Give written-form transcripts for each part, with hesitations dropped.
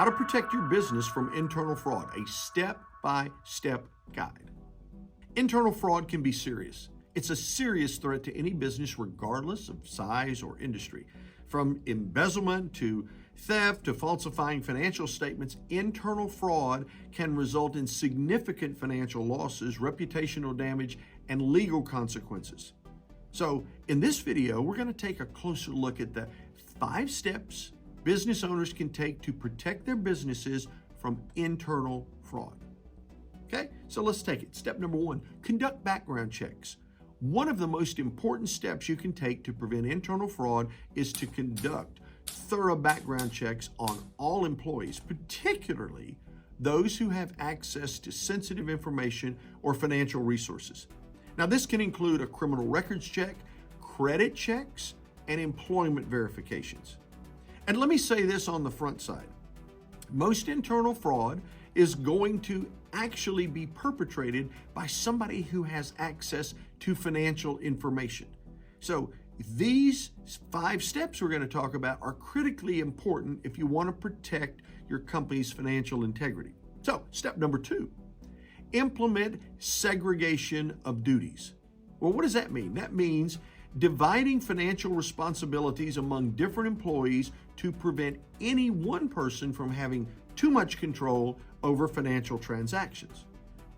How to Protect Your Business from Internal Fraud, a step-by-step guide. Internal fraud can be serious. It's a serious threat to any business regardless of size or industry. From embezzlement to theft to falsifying financial statements, internal fraud can result in significant financial losses, reputational damage, and legal consequences. So in this video, we're going to take a closer look at the 5 steps business owners can take to protect their businesses from internal fraud. Okay, so let's take it. Step number 1, conduct background checks. One of the most important steps you can take to prevent internal fraud is to conduct thorough background checks on all employees, particularly those who have access to sensitive information or financial resources. Now, this can include a criminal records check, credit checks, and employment verifications. And let me say this on the front side. Most internal fraud is going to actually be perpetrated by somebody who has access to financial information. So these 5 steps we're going to talk about are critically important if you want to protect your company's financial integrity. So step number 2, implement segregation of duties. Well, what does that mean? That means dividing financial responsibilities among different employees to prevent any one person from having too much control over financial transactions.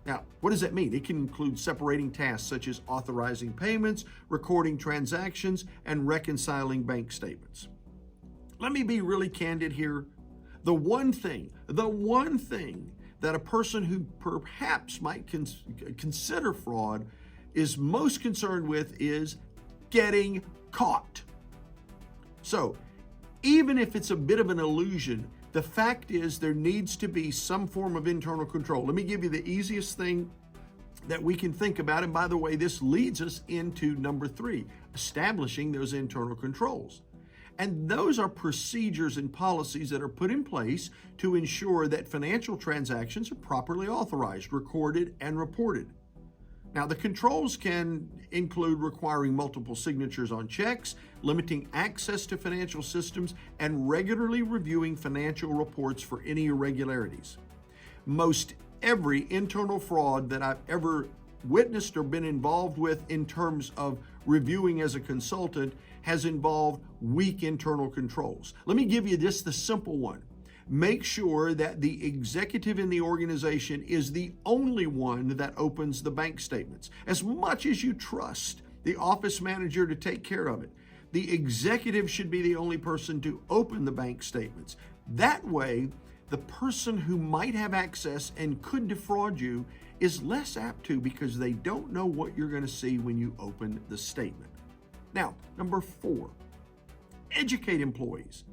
Now, what does that mean? It can include separating tasks such as authorizing payments, recording transactions, and reconciling bank statements. Let me be really candid here. The one thing that a person who perhaps might consider fraud is most concerned with is getting caught. So even if it's a bit of an illusion, the fact is there needs to be some form of internal control. Let me give you the easiest thing that we can think about. And by the way, this leads us into number 3, establishing those internal controls. And those are procedures and policies that are put in place to ensure that financial transactions are properly authorized, recorded, and reported. Now, the controls can include requiring multiple signatures on checks, limiting access to financial systems, and regularly reviewing financial reports for any irregularities. Most every internal fraud that I've ever witnessed or been involved with in terms of reviewing as a consultant has involved weak internal controls. Let me give you just the simple one. Make sure that the executive in the organization is the only one that opens the bank statements. As much as you trust the office manager to take care of it, the executive should be the only person to open the bank statements. That way, the person who might have access and could defraud you is less apt to, because they don't know what you're going to see when you open the statement. Now, number 4, educate employees.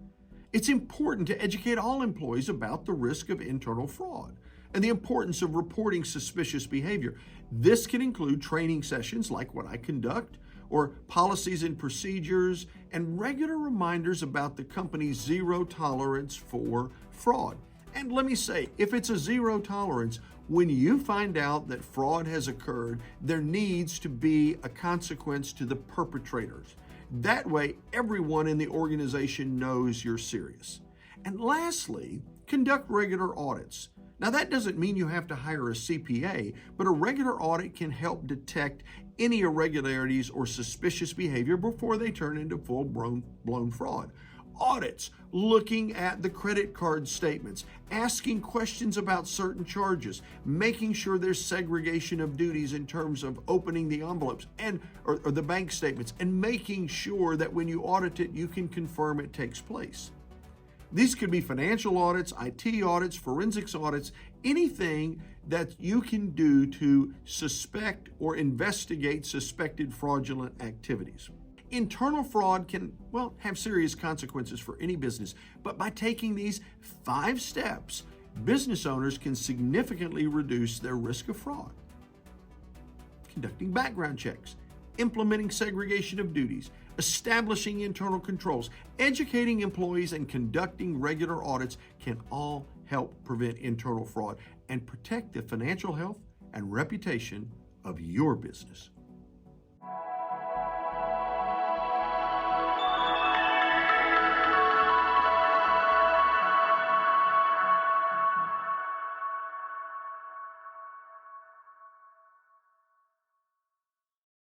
It's important to educate all employees about the risk of internal fraud and the importance of reporting suspicious behavior. This can include training sessions like what I conduct, or policies and procedures, and regular reminders about the company's zero tolerance for fraud. And let me say, if it's a zero tolerance, when you find out that fraud has occurred, there needs to be a consequence to the perpetrators. That way, everyone in the organization knows you're serious. And lastly, conduct regular audits. Now, that doesn't mean you have to hire a CPA, but a regular audit can help detect any irregularities or suspicious behavior before they turn into full-blown fraud. Audits, looking at the credit card statements, asking questions about certain charges, making sure there's segregation of duties in terms of opening the envelopes or the bank statements, and making sure that when you audit it, you can confirm it takes place. These could be financial audits, IT audits, forensics audits, anything that you can do to suspect or investigate suspected fraudulent activities. Internal fraud can, have serious consequences for any business, but by taking these 5 steps, business owners can significantly reduce their risk of fraud. Conducting background checks, implementing segregation of duties, establishing internal controls, educating employees, and conducting regular audits can all help prevent internal fraud and protect the financial health and reputation of your business.